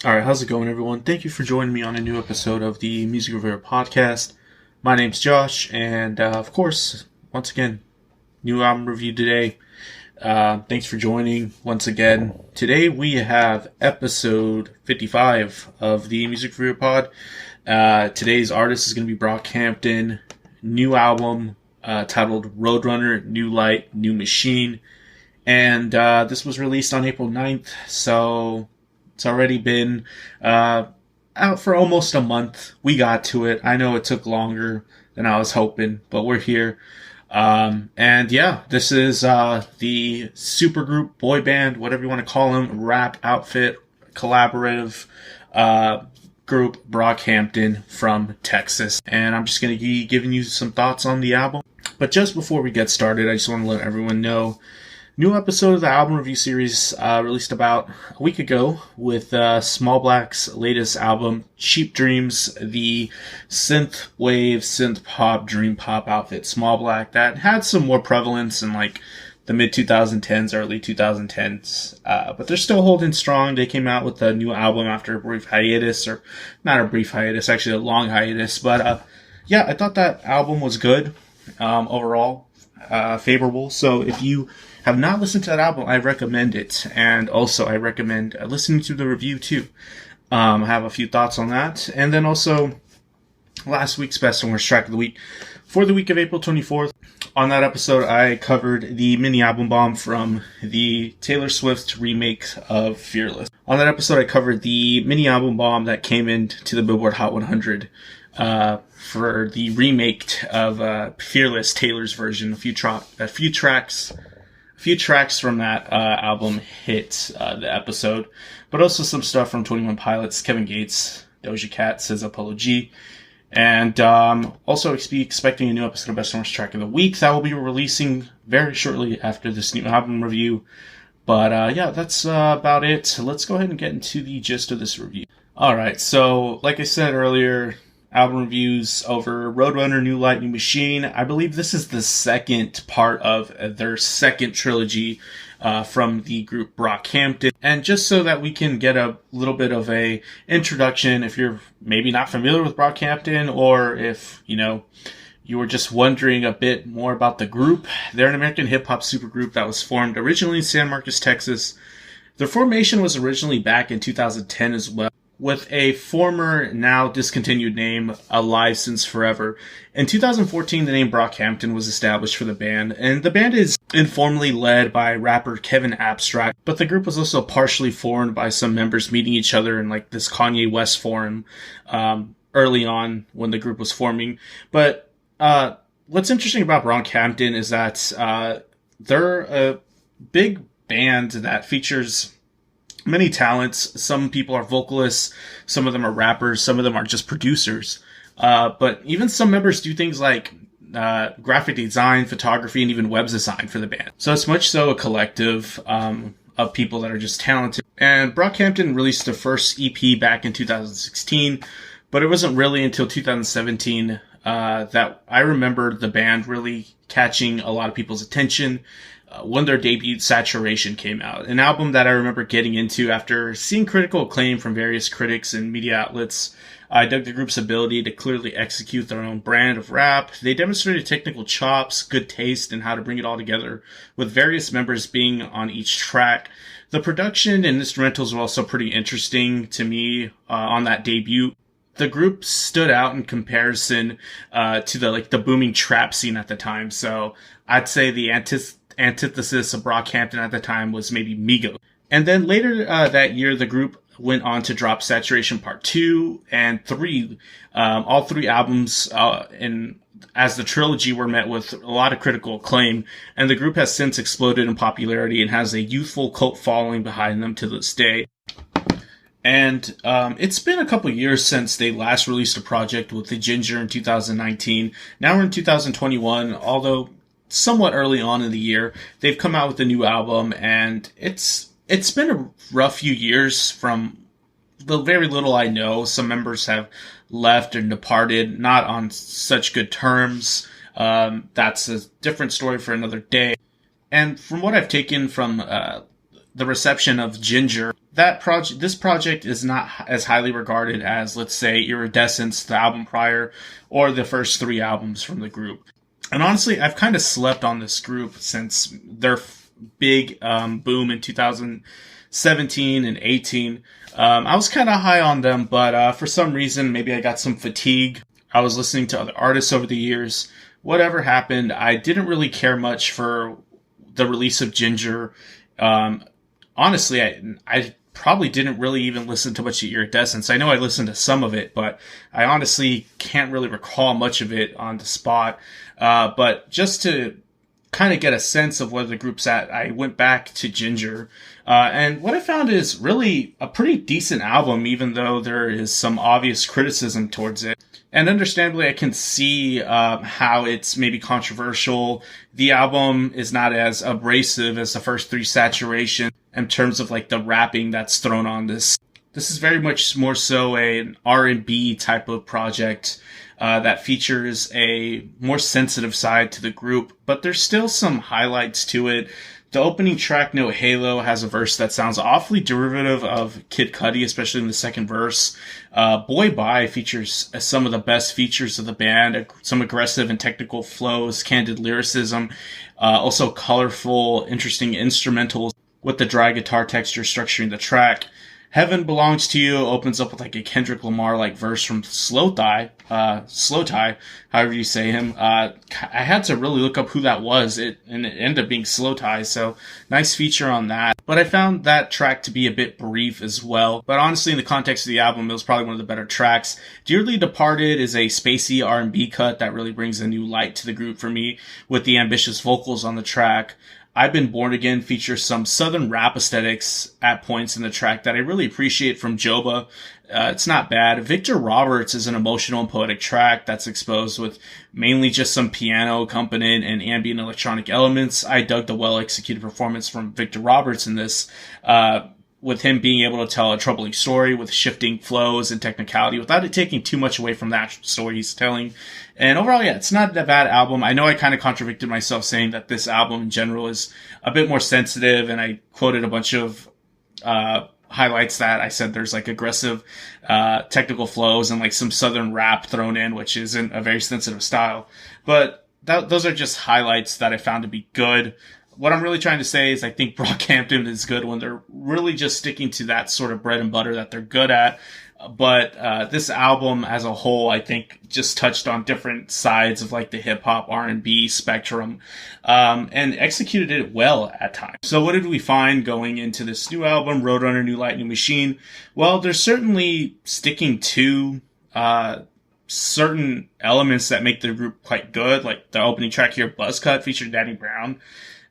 Alright, how's it going, everyone? Thank you for joining me on a new episode of the Music Reviewer Podcast. My name's Josh, and of course, once again, new album review today. Thanks for joining once again. Today we have episode 55 of the Music Reviewer Pod. Today's artist is going to be Brockhampton. New album titled Roadrunner, New Light, New Machine. And this was released on April 9th, so it's already been out for almost a month. We got to it. I know it took longer than I was hoping, but we're here. And yeah, this is the supergroup, boy band, whatever you want to call them, rap outfit, collaborative group Brockhampton from Texas. And I'm just going to be giving you some thoughts on the album. But just before we get started, I just want to let everyone know, new episode of the album review series released about a week ago with Small Black's latest album, Cheap Dreams, the synth wave, synth pop, dream pop outfit, Small Black, that had some more prevalence in like the mid 2010s, early 2010s, but they're still holding strong. They came out with a new album after a brief hiatus, or not a brief hiatus, actually a long hiatus, but yeah, I thought that album was good overall. Favorable. So if you have not listened to that album, I recommend it. And also I recommend listening to the review too. I have a few thoughts on that. And then also last week's best and worst track of the week for the week of April 24th. On that episode, I covered the mini album bomb from the Taylor Swift remake of Fearless. On that episode, I covered the mini album bomb that came into the Billboard Hot 100 for the remake of Fearless, Taylor's version. A few tracks from that album hit the episode, but also some stuff from 21 Pilots, Kevin Gates, Doja Cat, SZA, Polo G, and also be expecting a new episode of Best and Worst Track of the Week that will be releasing very shortly after this new album review. But yeah, that's about it. So let's go ahead and get into the gist of this review. Alright, so like I said earlier, album reviews over Roadrunner, New Light, New Machine. I believe this is the second part of their second trilogy from the group Brockhampton. And just so that we can get a little bit of a introduction, if you're maybe not familiar with Brockhampton, or if, you were just wondering a bit more about the group, they're an American hip-hop supergroup that was formed originally in San Marcos, Texas. Their formation was originally back in 2010 as well, with a former, now discontinued name, Alive Since Forever. In 2014, the name Brockhampton was established for the band, and the band is informally led by rapper Kevin Abstract, but the group was also partially formed by some members meeting each other in like this Kanye West forum early on when the group was forming. But what's interesting about Brockhampton is that they're a big band that features many talents. Some people are vocalists, some of them are rappers, some of them are just producers. But even some members do things like graphic design, photography, and even web design for the band. So it's much so a collective of people that are just talented. And Brockhampton released their first EP back in 2016, but it wasn't really until 2017 that I remember the band really catching a lot of people's attention. When their debut, Saturation, came out. An album that I remember getting into after seeing critical acclaim from various critics and media outlets. I dug the group's ability to clearly execute their own brand of rap. They demonstrated technical chops, good taste, and how to bring it all together, with various members being on each track. The production and instrumentals were also pretty interesting to me on that debut. The group stood out in comparison to the booming trap scene at the time. So I'd say the antithesis of Brockhampton at the time was maybe Migos. And then later that year, the group went on to drop Saturation Part 2 and 3. All three albums as the trilogy were met with a lot of critical acclaim, and the group has since exploded in popularity and has a youthful cult following behind them to this day. And it's been a couple years since they last released a project with the Ginger in 2019. Now we're in 2021, although somewhat early on in the year. They've come out with a new album, and it's been a rough few years from the very little I know. Some members have left and departed, not on such good terms. That's a different story for another day. And from what I've taken from the reception of Ginger, this project is not as highly regarded as, let's say, Iridescence, the album prior, or the first 3 albums from the group. And honestly, I've kind of slept on this group since their big boom in 2017 and 18. I was kind of high on them, but for some reason, maybe I got some fatigue. I was listening to other artists over the years. Whatever happened, I didn't really care much for the release of Ginger. Honestly, I probably didn't really even listen to much of Iridescence. I know I listened to some of it, but I honestly can't really recall much of it on the spot. But just to kind of get a sense of where the group's at, I went back to Ginger. And what I found is really a pretty decent album, even though there is some obvious criticism towards it. And understandably, I can see how it's maybe controversial. The album is not as abrasive as the first 3 Saturation in terms of like the rapping that's thrown on this. This is very much more so an R&B type of project that features a more sensitive side to the group, but there's still some highlights to it. The opening track, No Halo, has a verse that sounds awfully derivative of Kid Cudi, especially in the second verse. Boy Bye features some of the best features of the band, some aggressive and technical flows, candid lyricism, also colorful, interesting instrumentals with the dry guitar texture structuring the track. Heaven Belongs to You opens up with like a Kendrick Lamar-like verse from Slow Thai, however you say him. I had to really look up who that was, and it ended up being Slow Thai, so nice feature on that. But I found that track to be a bit brief as well. But honestly, in the context of the album, it was probably one of the better tracks. Dearly Departed is a spacey R&B cut that really brings a new light to the group for me, with the ambitious vocals on the track. I've Been Born Again features some southern rap aesthetics at points in the track that I really appreciate from Joba. It's not bad. Victor Roberts is an emotional and poetic track that's exposed with mainly just some piano accompaniment and ambient electronic elements. I dug the well-executed performance from Victor Roberts in this, with him being able to tell a troubling story with shifting flows and technicality without it taking too much away from that story he's telling. And overall, yeah, it's not a bad album. I know I kind of contradicted myself saying that this album in general is a bit more sensitive, and I quoted a bunch of highlights that I said there's like aggressive technical flows and like some southern rap thrown in, which isn't a very sensitive style. But those are just highlights that I found to be good. What I'm really trying to say is I think Brockhampton is good when they're really just sticking to that sort of bread and butter that they're good at. But this album as a whole, I think, just touched on different sides of like the hip hop R&B spectrum, and executed it well at times. So what did we find going into this new album, Roadrunner, New Light, New Machine? Well, they're certainly sticking to certain elements that make the group quite good, like the opening track here, Buzzcut, featuring Danny Brown.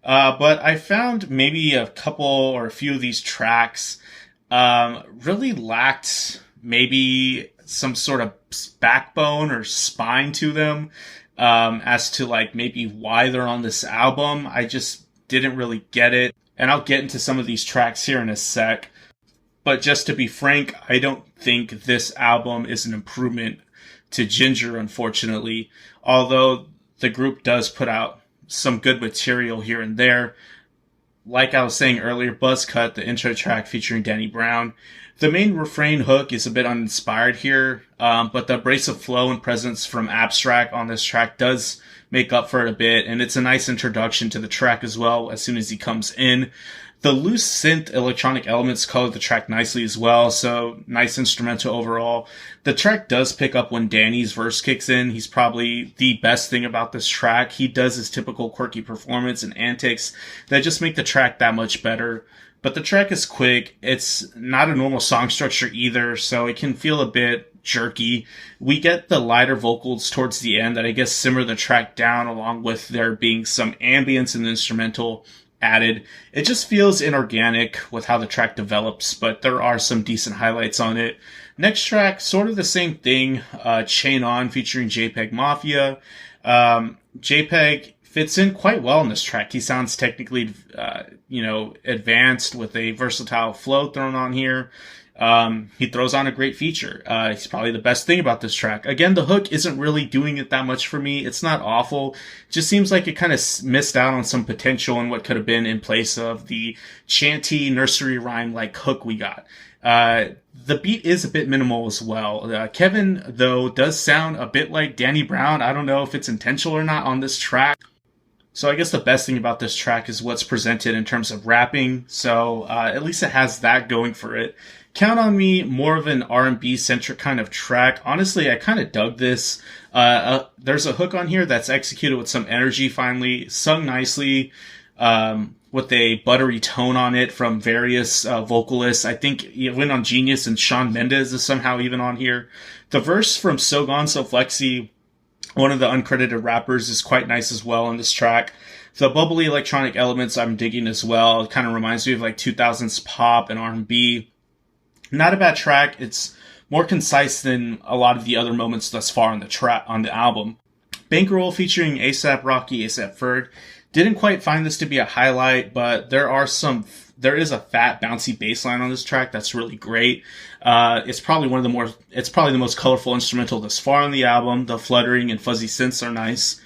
But I found maybe a couple or a few of these tracks really lacked maybe some sort of backbone or spine to them, as to like maybe why they're on this album. I just didn't really get it. And I'll get into some of these tracks here in a sec. But just to be frank, I don't think this album is an improvement to Ginger, unfortunately. Although the group does put out some good material here and there. Like I was saying earlier, Buzzcut, the intro track featuring Danny Brown. The main refrain hook is a bit uninspired here, but the abrasive flow and presence from Abstract on this track does make up for it a bit, and it's a nice introduction to the track as well as soon as he comes in. The loose synth electronic elements color the track nicely as well, so nice instrumental overall. The track does pick up when Danny's verse kicks in. He's probably the best thing about this track. He does his typical quirky performance and antics that just make the track that much better. But the track is quick. It's not a normal song structure either, so it can feel a bit jerky. We get the lighter vocals towards the end that I guess simmer the track down, along with there being some ambience in the instrumental added. It just feels inorganic with how the track develops, but there are some decent highlights on it. Next track, sort of the same thing, Chain On featuring JPEG Mafia. JPEG fits in quite well in this track. He sounds technically, advanced with a versatile flow thrown on here. He throws on a great feature. He's probably the best thing about this track. Again, the hook isn't really doing it that much for me. It's not awful. It just seems like it kind of missed out on some potential in what could have been in place of the chanty nursery rhyme like hook we got. The beat is a bit minimal as well. Kevin, though, does sound a bit like Danny Brown. I don't know if it's intentional or not on this track. So I guess the best thing about this track is what's presented in terms of rapping. So at least it has that going for it. Count on Me, more of an R&B centric kind of track. Honestly, I kind of dug this. There's a hook on here that's executed with some energy finally, sung nicely, with a buttery tone on it from various vocalists. I think it went on Genius, and Shawn Mendes is somehow even on here. The verse from So Gone So Flexy, one of the uncredited rappers, is quite nice as well on this track. The bubbly electronic elements I'm digging as well. It kind of reminds me of like 2000s pop and R&B. Not a bad track. It's more concise than a lot of the other moments thus far on the album. Bankroll featuring A$AP Rocky, A$AP Ferg. Didn't quite find this to be a highlight, but there is a fat bouncy bass line on this track that's really great. It's probably the most colorful instrumental thus far on the album. The fluttering and fuzzy synths are nice.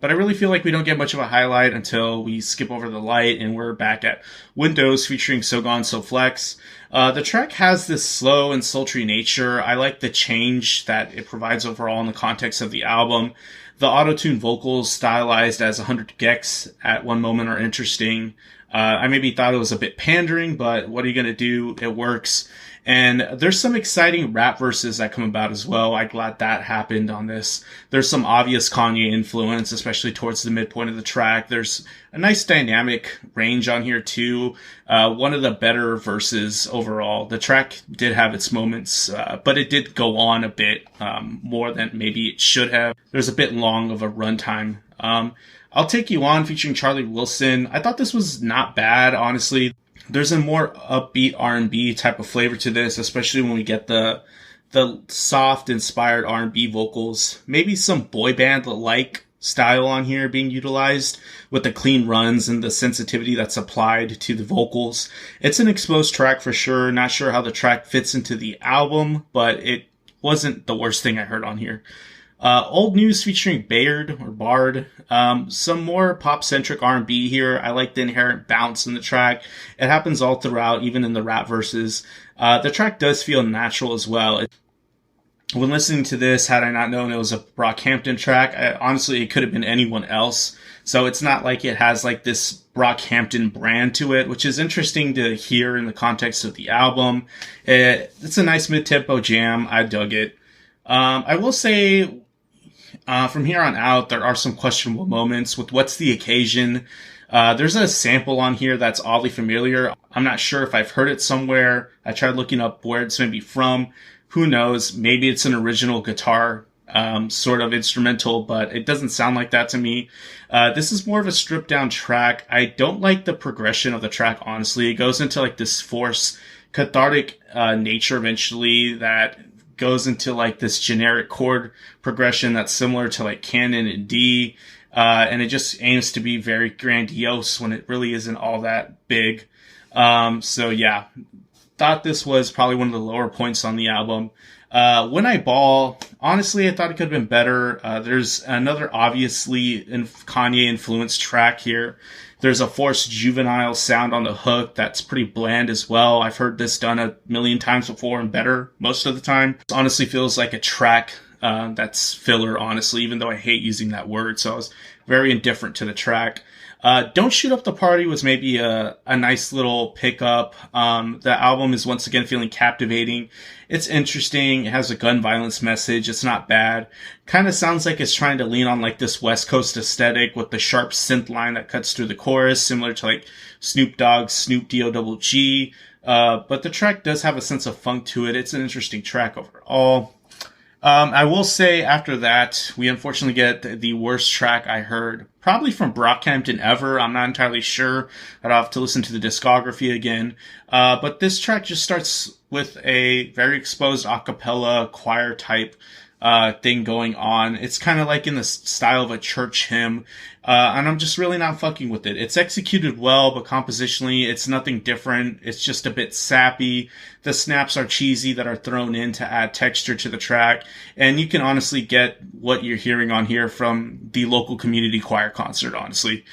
But I really feel like we don't get much of a highlight until we skip over the light and we're back at Windows featuring So Gone So Flex. The track has this slow and sultry nature. I like the change that it provides overall in the context of the album. The auto-tune vocals stylized as 100 gecs at one moment are interesting. I maybe thought it was a bit pandering, but what are you going to do? It works. And there's some exciting rap verses that come about as well. I'm glad that happened on this. There's some obvious Kanye influence, especially towards the midpoint of the track. There's a nice dynamic range on here too. One of the better verses overall. The track did have its moments, but it did go on a bit more than maybe it should have. There's a bit long of a runtime. I'll Take You On featuring Charlie Wilson. I thought this was not bad, honestly. There's a more upbeat R&B type of flavor to this, especially when we get the soft, inspired R&B vocals. Maybe some boy band-like style on here being utilized with the clean runs and the sensitivity that's applied to the vocals. It's an exposed track for sure. Not sure how the track fits into the album, but it wasn't the worst thing I heard on here. Old News featuring Bard. Some more pop-centric R&B here. I like the inherent bounce in the track. It happens all throughout, even in the rap verses. The track does feel natural as well. When listening to this, had I not known it was a Brockhampton track, honestly, it could have been anyone else. So it's not like it has like this Brockhampton brand to it, which is interesting to hear in the context of the album. It's a nice mid-tempo jam. I dug it. I will say, from here on out, there are some questionable moments with What's the Occasion. There's a sample on here that's oddly familiar. I'm not sure if I've heard it somewhere. I tried looking up where it's maybe from. Who knows? Maybe it's an original guitar, sort of instrumental, but it doesn't sound like that to me. This is more of a stripped down track. I don't like the progression of the track, honestly. It goes into like this forced, cathartic, nature eventually that goes into like this generic chord progression that's similar to like Canon and D, and it just aims to be very grandiose when it really isn't all that big. So yeah, thought this was probably one of the lower points on the album. When I Ball, honestly, I thought it could have been better. There's another obviously Kanye influenced track here. There's a forced juvenile sound on the hook that's pretty bland as well. I've heard this done a million times before and better most of the time. It honestly feels like a track that's filler, honestly, even though I hate using that word. So I was very indifferent to the track. Don't Shoot Up the Party was maybe a nice little pickup. The album is once again feeling captivating. It's interesting. It has a gun violence message. It's not bad. Kind of sounds like it's trying to lean on like this West Coast aesthetic with the sharp synth line that cuts through the chorus, similar to like Snoop Dogg's Snoop D-O-double-G. But the track does have a sense of funk to it. It's an interesting track overall. I will say after that, we unfortunately get the worst track I heard, probably from Brockhampton ever. I'm not entirely sure. I'd have to listen to the discography again. But this track just starts with a very exposed a cappella choir type thing going on. It's kind of like in the style of a church hymn, and I'm just really not fucking with it. It's executed well, but compositionally, it's nothing different. It's just a bit sappy. The snaps are cheesy that are thrown in to add texture to the track, and you can honestly get what you're hearing on here from the local community choir concert, honestly.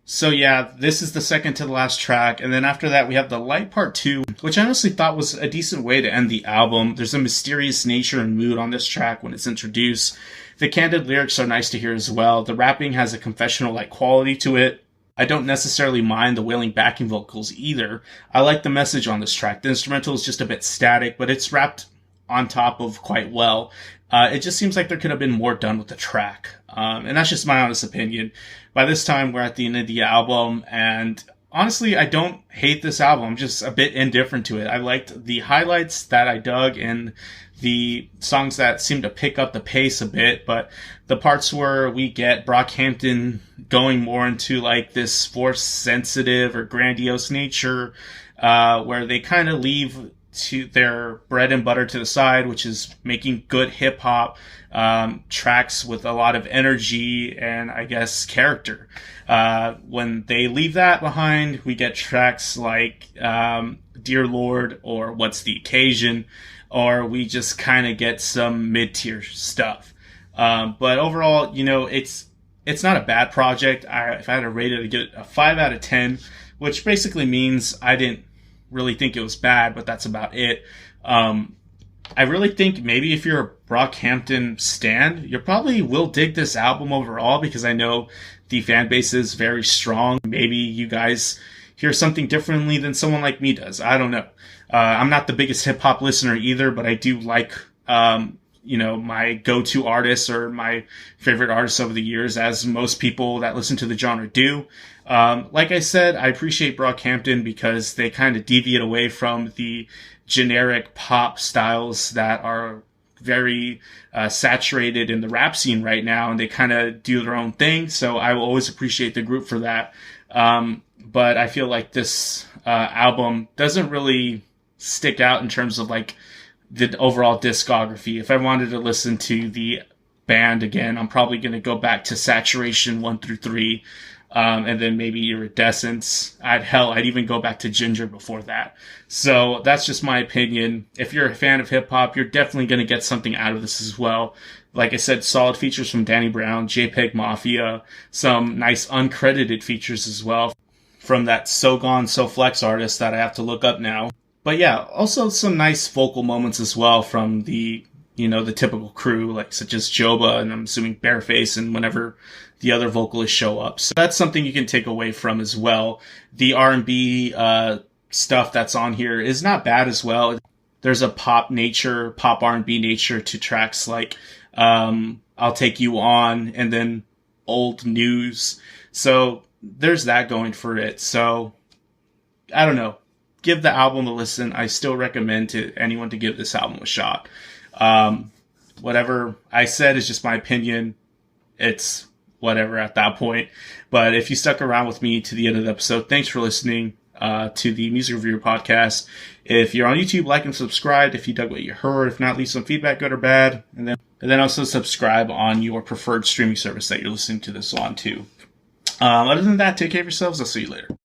So yeah, this is the second to the last track, and then after that we have the Light Part 2, which I honestly thought was a decent way to end the album. There's a mysterious nature and mood on this track when it's introduced. The candid lyrics are nice to hear as well. The rapping has a confessional-like quality to it. I don't necessarily mind the wailing backing vocals either. I like the message on this track. The instrumental is just a bit static, but it's rapped on top of quite well. It just seems like there could have been more done with the track. And that's just my honest opinion. By this time, we're at the end of the album, and honestly, I don't hate this album. I'm just a bit indifferent to it. I liked the highlights that I dug and the songs that seemed to pick up the pace a bit, but the parts where we get Brockhampton going more into like this Force-sensitive or grandiose nature, where they kind of leave to their bread and butter to the side, which is making good hip hop tracks with a lot of energy and I guess character. When they leave that behind, we get tracks like Dear Lord or What's the Occasion, or we just kind of get some mid-tier stuff. But overall, you know, it's not a bad project. If I had to rate it, I'd give it a 5 out of 10, which basically means I didn't really think it was bad, but that's about it. I really think maybe if you're a Brockhampton stan, you probably will dig this album overall, because I know the fan base is very strong. Maybe you guys hear something differently than someone like me does. I don't know. I'm not the biggest hip hop listener either, but I do like, you know, my go-to artists or my favorite artists over the years, as most people that listen to the genre do. Like I said, I appreciate Brockhampton because they kind of deviate away from the generic pop styles that are very saturated in the rap scene right now, and they kind of do their own thing. So I will always appreciate the group for that. But I feel like this album doesn't really stick out in terms of like the overall discography. If I wanted to listen to the band again, I'm probably going to go back to Saturation 1 through 3. And then maybe Iridescence. I'd even go back to Ginger before that. So that's just my opinion. If you're a fan of hip hop, you're definitely going to get something out of this as well. Like I said, solid features from Danny Brown, JPEG Mafia, some nice uncredited features as well from that So Gone, So Flex artist that I have to look up now. But yeah, also some nice vocal moments as well from the, you know, the typical crew, like such as Joba, and I'm assuming Bareface, and whenever the other vocalists show up. So that's something you can take away from as well. The R&B stuff that's on here is not bad as well. There's a pop R&B nature to tracks like I'll Take You On, and then Old News. So there's that going for it. So I don't know. Give the album a listen. I still recommend to anyone to give this album a shot. Whatever I said is just my opinion. It's whatever at that point. But if you stuck around with me to the end of the episode, thanks for listening to the Music Reviewer Podcast. If you're on YouTube, like and subscribe if you dug what you heard. If not, leave some feedback, good or bad. And then also subscribe on your preferred streaming service that you're listening to this on too. Other than that, take care of yourselves. I'll see you later.